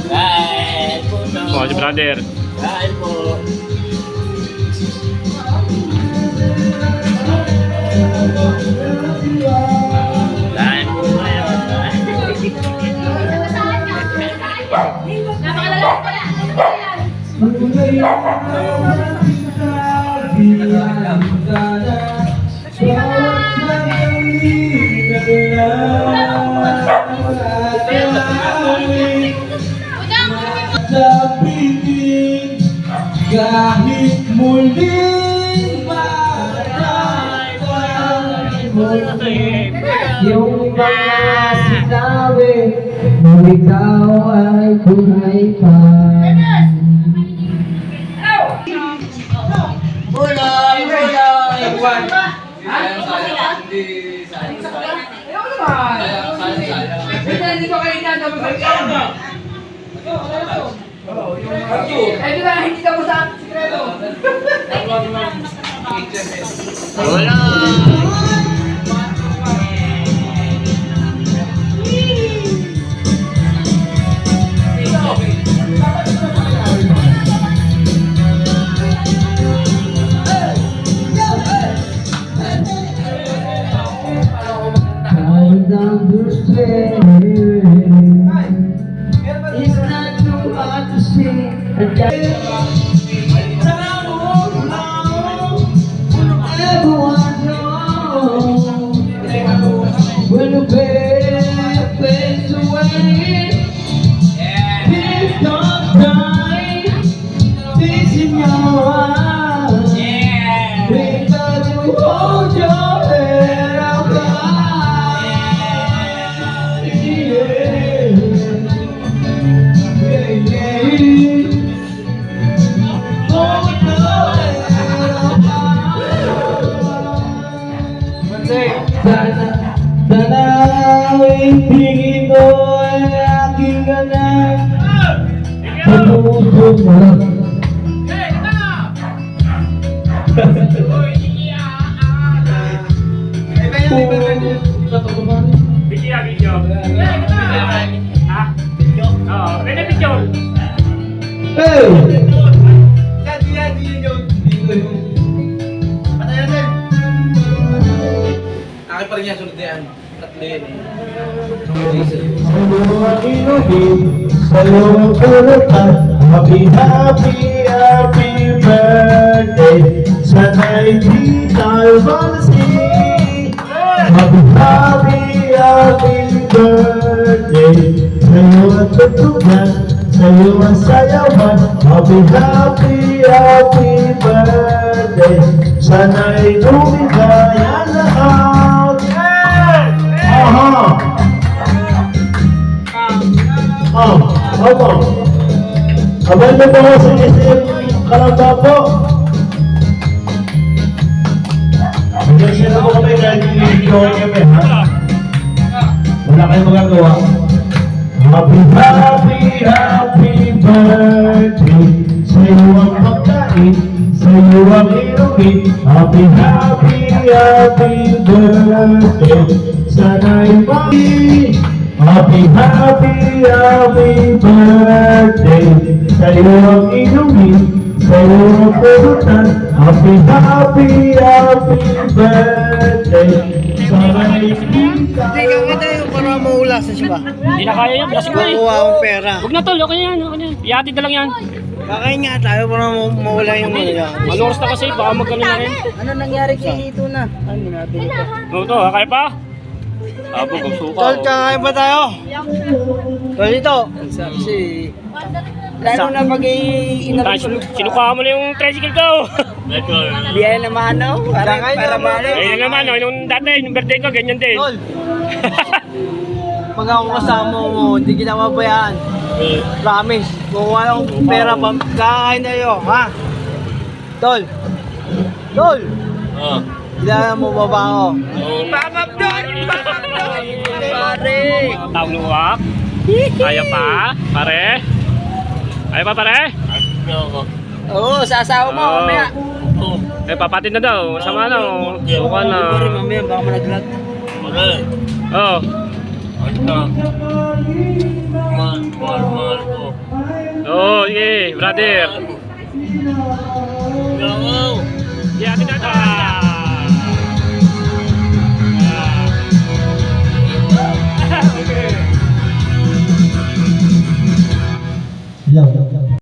Kain po. Oh, si brother. Kain po. Kain po kayo. Kahit muling matatay mo yung mga sinabi nung ikaw ay buhay pa. Buloy! Buloy! Hindi ko kayo hindi ka mo sa sikreto. It's not too hard to see. Everyone knows when the baby fades away. Please don't die. This in your eyes. Because you hold your head up high. Tanawin tingin mo ang aking ganap. Pagusog mo Video. Ha? Oo, pwede video. Hey! Akin pa rin yan, sunod na yan. Tatlo yun eh. Happy, happy, happy birthday. Sana'y di tayo malasing. Happy, happy, happy birthday. Sa'yo ang tutugan, sa'yo ang sayawan. Happy, happy, happy birthday. Sana'y lumigaya lahat. Aha! Opo. Abay na po sa SM Kalamba po. Mag-share na po kami dahil hindi kami, ha? Wala kayong magagawa. Happy, happy, happy birthday. Sa'yo ang pagkain, sa'yo ang inumin. Happy, happy, happy birthday. Sana'y mami. Happy, happy, happy birthday. Sa'yo ang inumin, sa'yo ang pulutan. Happy, happy, happy birthday. Sana'y Hindi ka kita yung para maula sa siya ba? Hindi na kaya yan, lasing ko eh. Kukuha akong pera. Huwag na tol, okay yan, okay na. Ihatid na lang yan. Kakain nga tayo para mawala yung mga yan. Ano oras na kasi, baka magkano na rin. Ano nangyari kay ito na? Ano nabili ko? Ano to, ha? Kaya pa? Abog, ang suka. Tol, kakain ba tayo? Tol, ito. Kasi... Lalo na pag-i-inarap ko. Sinukuha mo na yung tricycle ko. Biyaya naman, no? Para bali. Ayun na naman, no? Nung dati, yung birthday ko, ganyan din. Tol, pag ako kasama mo, hindi kita mabayaan. Promise. Kukuha akong pera pa. Kakain tayo, ha? Tol. Tol. Kailangan mo baba ako. Papap doon! Papap doon! Pare! Taong luwak. Kaya pa, pare? Kaya pa, pare? Oo, sa asawa mo, mamaya. Eh, papatid na daw. Sama na, oh. Suka na. Sorry, mamaya, baka malaglag. Oo. brother. Go! Yeah, atin na.